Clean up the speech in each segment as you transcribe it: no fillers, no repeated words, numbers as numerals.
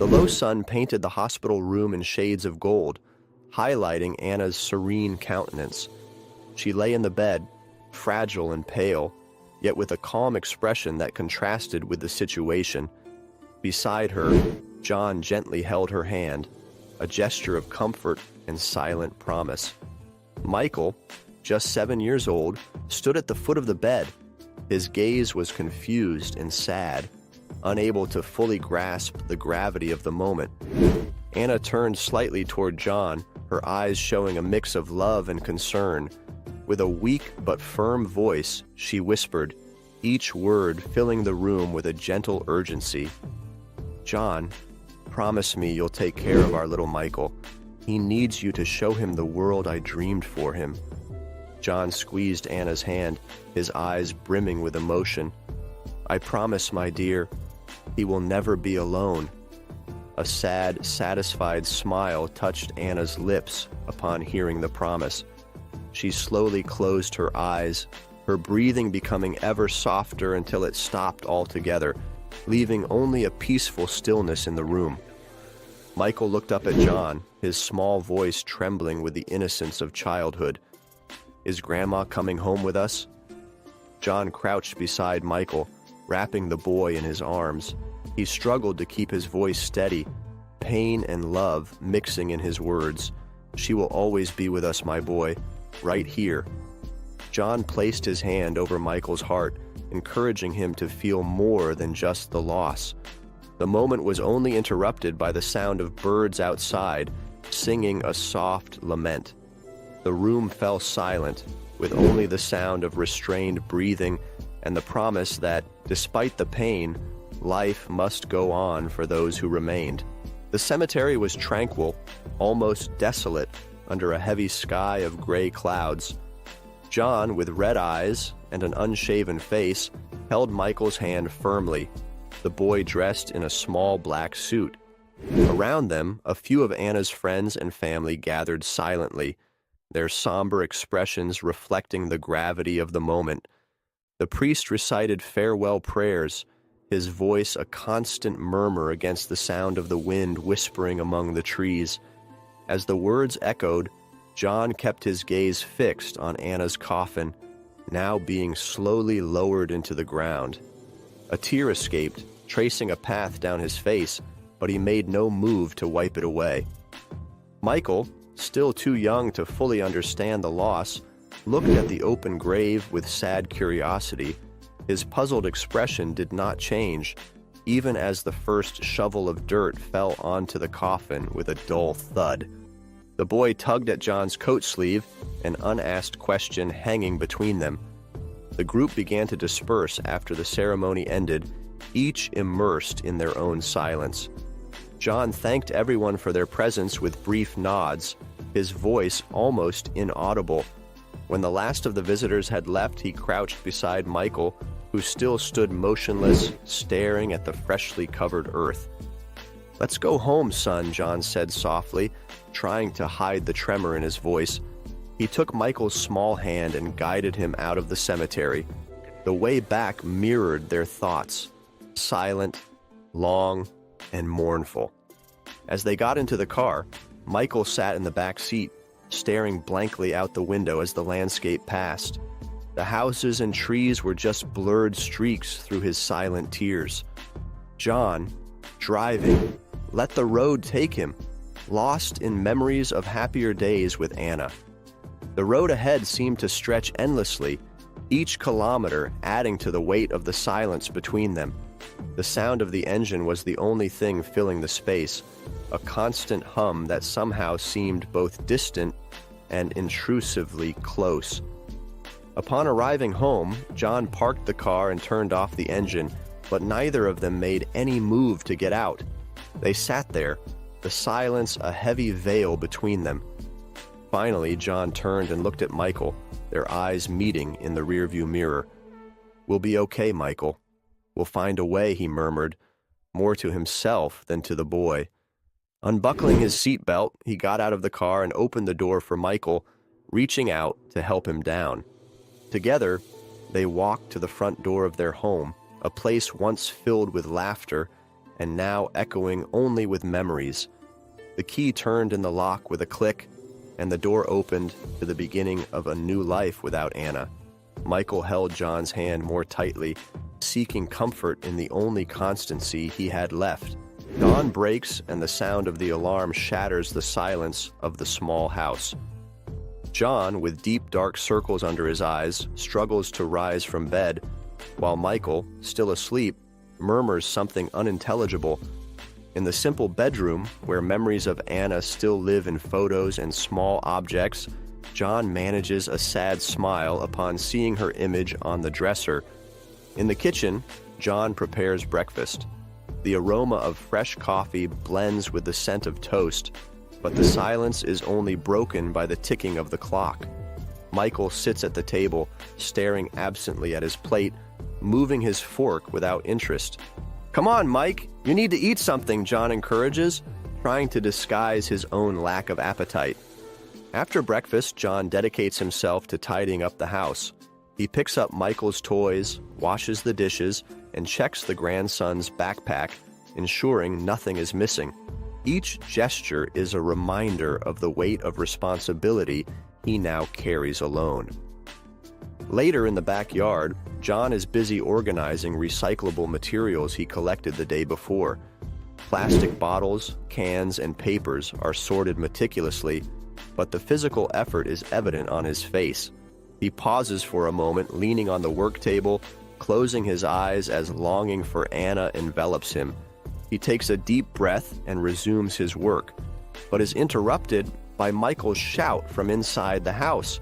The low sun painted the hospital room in shades of gold, highlighting Anna's serene countenance. She lay in the bed, fragile and pale, yet with a calm expression that contrasted with the situation. Beside her, John gently held her hand, a gesture of comfort and silent promise. Michael, just 7 years old, stood at the foot of the bed. His gaze was confused and sad, unable to fully grasp the gravity of the moment. Anna turned slightly toward John, her eyes showing a mix of love and concern. With a weak but firm voice, she whispered, each word filling the room with a gentle urgency. "John, promise me you'll take care of our little Michael. He needs you to show him the world I dreamed for him." John squeezed Anna's hand, his eyes brimming with emotion. "I promise, my dear, he will never be alone." A sad, satisfied smile touched Anna's lips upon hearing the promise. She slowly closed her eyes, her breathing becoming ever softer until it stopped altogether, leaving only a peaceful stillness in the room. Michael looked up at John, his small voice trembling with the innocence of childhood. "Is Grandma coming home with us?" John crouched beside Michael, wrapping the boy in his arms. He struggled to keep his voice steady, pain and love mixing in his words. "She will always be with us, my boy, right here." John placed his hand over Michael's heart, encouraging him to feel more than just the loss. The moment was only interrupted by the sound of birds outside, singing a soft lament. The room fell silent, with only the sound of restrained breathing and the promise that, despite the pain, life must go on for those who remained. The cemetery was tranquil, almost desolate, under a heavy sky of gray clouds. John, with red eyes and an unshaven face, held Michael's hand firmly, the boy dressed in a small black suit. Around them, a few of Anna's friends and family gathered silently, their somber expressions reflecting the gravity of the moment. The priest recited farewell prayers, his voice a constant murmur against the sound of the wind whispering among the trees. As the words echoed, John kept his gaze fixed on Anna's coffin, now being slowly lowered into the ground. A tear escaped, tracing a path down his face, but he made no move to wipe it away. Michael, still too young to fully understand the loss, looked at the open grave with sad curiosity. His puzzled expression did not change, even as the first shovel of dirt fell onto the coffin with a dull thud. The boy tugged at John's coat sleeve, an unasked question hanging between them. The group began to disperse after the ceremony ended, each immersed in their own silence. John thanked everyone for their presence with brief nods, his voice almost inaudible. When the last of the visitors had left, he crouched beside Michael, who still stood motionless, staring at the freshly covered earth. "Let's go home, son," John said softly, trying to hide the tremor in his voice. He took Michael's small hand and guided him out of the cemetery. The way back mirrored their thoughts, silent, long, and mournful. As they got into the car, Michael sat in the back seat, staring blankly out the window as the landscape passed. The houses and trees were just blurred streaks through his silent tears. John, driving, let the road take him, lost in memories of happier days with Anna. The road ahead seemed to stretch endlessly, each kilometer adding to the weight of the silence between them. The sound of the engine was the only thing filling the space, a constant hum that somehow seemed both distant and intrusively close. Upon arriving home, John parked the car and turned off the engine, but neither of them made any move to get out. They sat there, the silence a heavy veil between them. Finally, John turned and looked at Michael, their eyes meeting in the rearview mirror. "We'll be okay, Michael. We'll find a way," he murmured, more to himself than to the boy. Unbuckling his seatbelt, he got out of the car and opened the door for Michael, reaching out to help him down. Together, they walked to the front door of their home, a place once filled with laughter, and now echoing only with memories. The key turned in the lock with a click, and the door opened to the beginning of a new life without Anna. Michael held John's hand more tightly, seeking comfort in the only constancy he had left. Dawn breaks, and the sound of the alarm shatters the silence of the small house. John, with deep dark circles under his eyes, struggles to rise from bed, while Michael, still asleep, murmurs something unintelligible. In the simple bedroom, where memories of Anna still live in photos and small objects, John manages a sad smile upon seeing her image on the dresser. In the kitchen, John prepares breakfast. The aroma of fresh coffee blends with the scent of toast, but the silence is only broken by the ticking of the clock. Michael sits at the table, staring absently at his plate, moving his fork without interest. "Come on, Mike, you need to eat something," John encourages, trying to disguise his own lack of appetite. After breakfast, John dedicates himself to tidying up the house. He picks up Michael's toys, washes the dishes, and checks the grandson's backpack, ensuring nothing is missing. Each gesture is a reminder of the weight of responsibility he now carries alone. Later in the backyard, John is busy organizing recyclable materials he collected the day before. Plastic bottles, cans, and papers are sorted meticulously, but the physical effort is evident on his face. He pauses for a moment, leaning on the work table, closing his eyes as longing for Anna envelops him. He takes a deep breath and resumes his work, but is interrupted by Michael's shout from inside the house.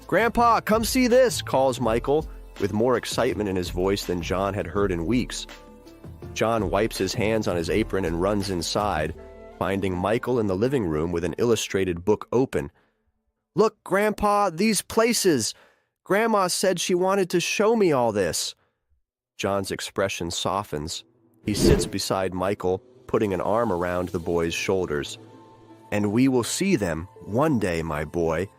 "Grandpa, come see this," calls Michael, with more excitement in his voice than John had heard in weeks. John wipes his hands on his apron and runs inside, finding Michael in the living room with an illustrated book open. "Look, Grandpa, these places! Grandma said she wanted to show me all this." John's expression softens. He sits beside Michael, putting an arm around the boy's shoulders. "And we will see them one day, my boy.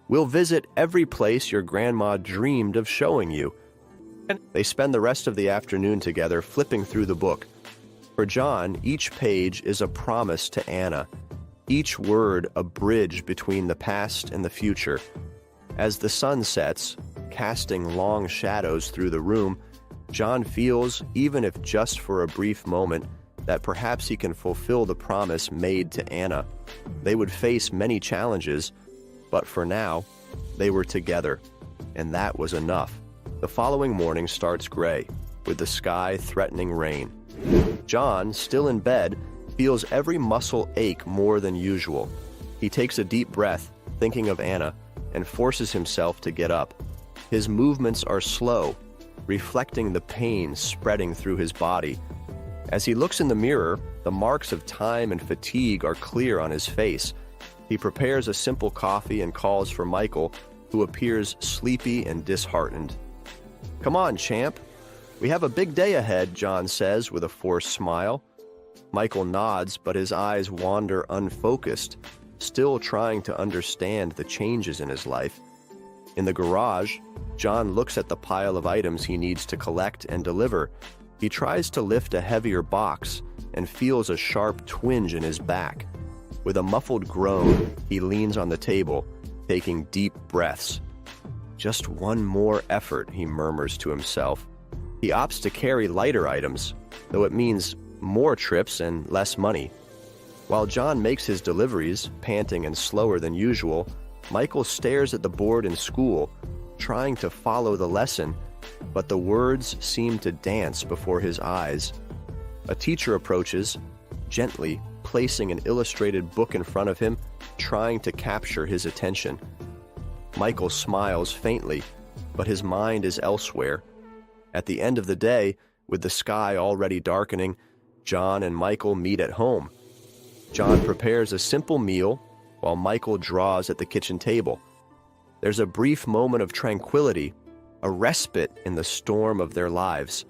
We'll visit every place your grandma dreamed of showing you." They spend the rest of the afternoon together, flipping through the book. For John, each page is a promise to Anna, each word a bridge between the past and the future. As the sun sets, casting long shadows through the room, John feels, even if just for a brief moment, that perhaps he can fulfill the promise made to Anna. They would face many challenges, but for now, they were together, and that was enough. The following morning starts gray, with the sky threatening rain. John, still in bed, feels every muscle ache more than usual. He takes a deep breath, thinking of Anna, and forces himself to get up. His movements are slow, reflecting the pain spreading through his body. As he looks in the mirror, the marks of time and fatigue are clear on his face. He prepares a simple coffee and calls for Michael, who appears sleepy and disheartened. "Come on, champ. We have a big day ahead," John says with a forced smile. Michael nods, but his eyes wander unfocused, still trying to understand the changes in his life. In the garage, John looks at the pile of items he needs to collect and deliver. He tries to lift a heavier box and feels a sharp twinge in his back. With a muffled groan, he leans on the table, taking deep breaths. "Just one more effort," he murmurs to himself. He opts to carry lighter items, though it means more trips and less money. While John makes his deliveries, panting and slower than usual, Michael stares at the board in school, trying to follow the lesson, but the words seem to dance before his eyes. A teacher approaches, gently placing an illustrated book in front of him, trying to capture his attention. Michael smiles faintly, but his mind is elsewhere. At the end of the day, with the sky already darkening, John and Michael meet at home. John prepares a simple meal, while Michael draws at the kitchen table. There's a brief moment of tranquility, a respite in the storm of their lives.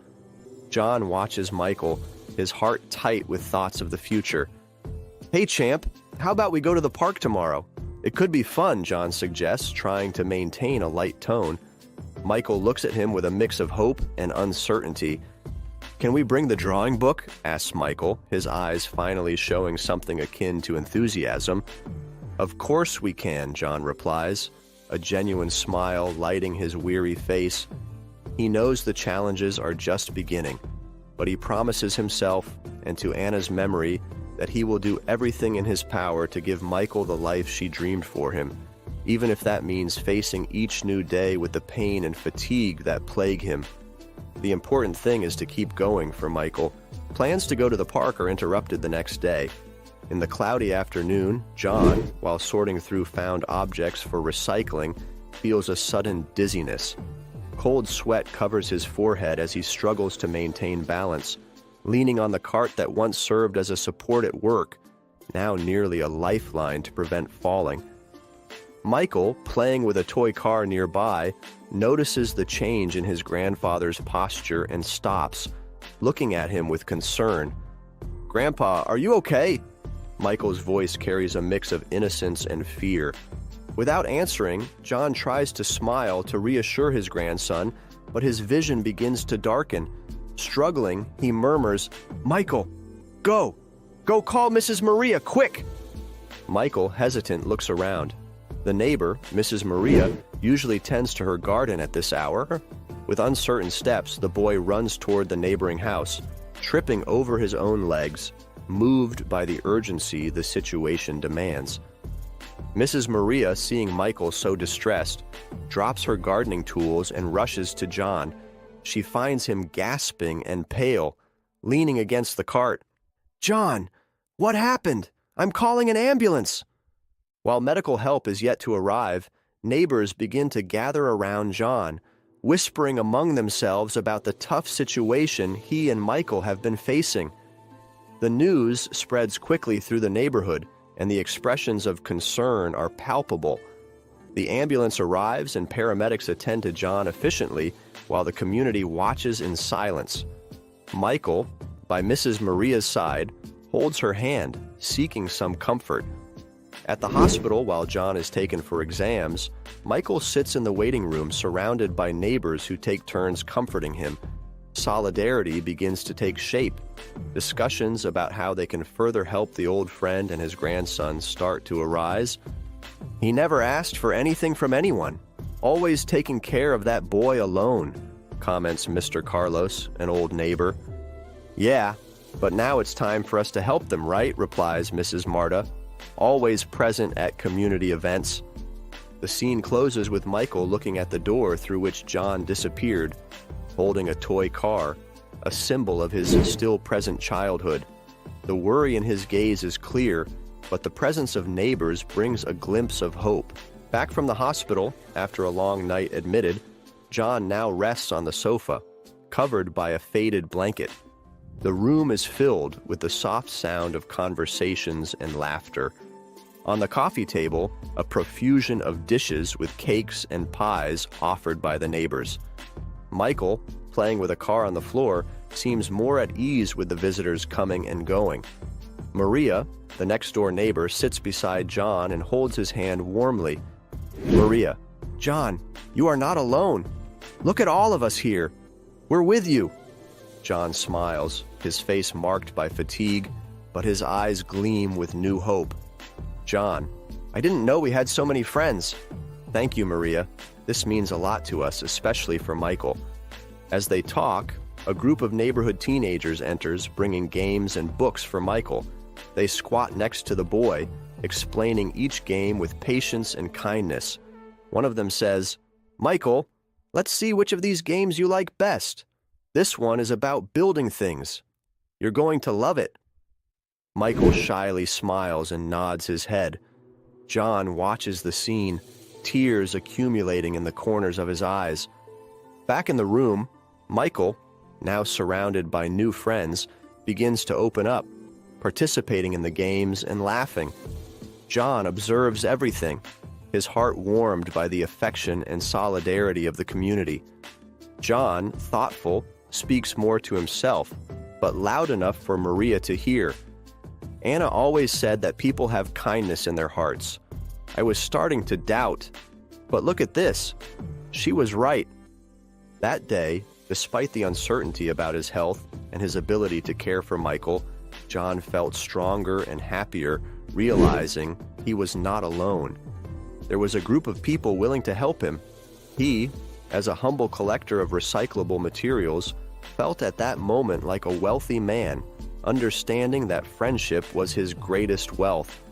John watches Michael, his heart tight with thoughts of the future. "Hey, champ, how about we go to the park tomorrow? It could be fun," John suggests, trying to maintain a light tone. Michael looks at him with a mix of hope and uncertainty. Can we bring the drawing book? Asks Michael, his eyes finally showing something akin to enthusiasm. Of course we can, John replies, a genuine smile lighting his weary face. He knows the challenges are just beginning, but he promises himself and to Anna's memory that he will do everything in his power to give Michael the life she dreamed for him, even if that means facing each new day with the pain and fatigue that plague him. The important thing is to keep going for Michael. Plans to go to the park are interrupted the next day. In the cloudy afternoon, John, while sorting through found objects for recycling, feels a sudden dizziness. Cold sweat covers his forehead as he struggles to maintain balance, leaning on the cart that once served as a support at work, now nearly a lifeline to prevent falling. Michael, playing with a toy car nearby, notices the change in his grandfather's posture and stops, looking at him with concern. "Grandpa, are you okay?" Michael's voice carries a mix of innocence and fear. Without answering, John tries to smile to reassure his grandson, but his vision begins to darken. Struggling, he murmurs, "Michael, go! Go call Mrs. Maria, quick!" Michael, hesitant, looks around. The neighbor, Mrs. Maria, usually tends to her garden at this hour. With uncertain steps, the boy runs toward the neighboring house, tripping over his own legs, moved by the urgency the situation demands. Mrs. Maria, seeing Michael so distressed, drops her gardening tools and rushes to John. She finds him gasping and pale, leaning against the cart. "John, what happened? I'm calling an ambulance!" While medical help is yet to arrive, neighbors begin to gather around John, whispering among themselves about the tough situation he and Michael have been facing. The news spreads quickly through the neighborhood, and the expressions of concern are palpable. The ambulance arrives and paramedics attend to John efficiently, while the community watches in silence. Michael, by Mrs. Maria's side, holds her hand, seeking some comfort. At the hospital, while John is taken for exams, Michael sits in the waiting room surrounded by neighbors who take turns comforting him. Solidarity begins to take shape. Discussions about how they can further help the old friend and his grandson start to arise. "He never asked for anything from anyone, always taking care of that boy alone," comments Mr. Carlos, an old neighbor. "Yeah, but now it's time for us to help them, right?" replies Mrs. Marta, always present at community events. The scene closes with Michael looking at the door through which John disappeared, holding a toy car, a symbol of his still-present childhood. The worry in his gaze is clear, but the presence of neighbors brings a glimpse of hope. Back from the hospital, after a long night admitted, John now rests on the sofa, covered by a faded blanket. The room is filled with the soft sound of conversations and laughter. On the coffee table, a profusion of dishes with cakes and pies offered by the neighbors. Michael, playing with a car on the floor, seems more at ease with the visitors coming and going. Maria, the next-door neighbor, sits beside John and holds his hand warmly. "Maria, John, you are not alone. Look at all of us here. We're with you." John smiles, his face marked by fatigue, but his eyes gleam with new hope. "John, I didn't know we had so many friends." "Thank you, Maria. This means a lot to us, especially for Michael." As they talk, a group of neighborhood teenagers enters, bringing games and books for Michael. They squat next to the boy, explaining each game with patience and kindness. One of them says, "Michael, let's see which of these games you like best. This one is about building things. You're going to love it." Michael shyly smiles and nods his head. John watches the scene, tears accumulating in the corners of his eyes. Back in the room, Michael, now surrounded by new friends, begins to open up, participating in the games and laughing. John observes everything, his heart warmed by the affection and solidarity of the community. John, thoughtful, speaks more to himself, but loud enough for Maria to hear. "Anna always said that people have kindness in their hearts. I was starting to doubt, but look at this. She was right." That day, Despite the uncertainty about his health and his ability to care for Michael, John felt stronger and happier, realizing he was not alone. There was a group of people willing to help him. He, as a humble collector of recyclable materials, felt at that moment like a wealthy man, understanding that friendship was his greatest wealth.